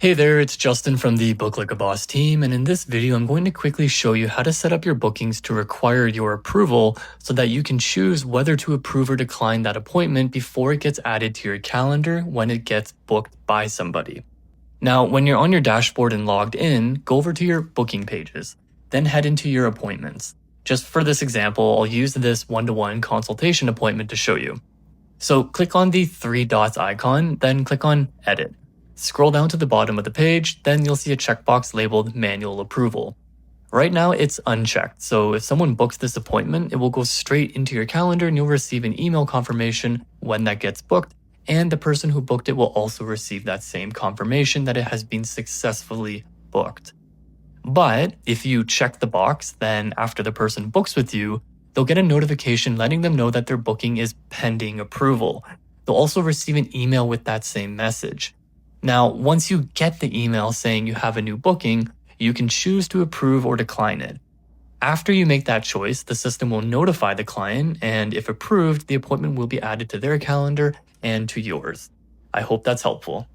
Hey there, it's Justin from the Book Like a Boss team, and in this video I'm going to quickly show you how to set up your bookings to require your approval so that you can choose whether to approve or decline that appointment before it gets added to your calendar when it gets booked by somebody. Now, when you're on your dashboard and logged in, go over to your booking pages, then head into your appointments. Just for this example, I'll use this one-to-one consultation appointment to show you. So click on the three dots icon, then click on Edit. Scroll down to the bottom of the page, then you'll see a checkbox labeled Manual Approval. Right now it's unchecked, so if someone books this appointment, it will go straight into your calendar and you'll receive an email confirmation when that gets booked, and the person who booked it will also receive that same confirmation that it has been successfully booked. But if you check the box, then after the person books with you, they'll get a notification letting them know that their booking is pending approval. They'll also receive an email with that same message. Now, once you get the email saying you have a new booking, you can choose to approve or decline it. After you make that choice, the system will notify the client, and if approved, the appointment will be added to their calendar and to yours. I hope that's helpful.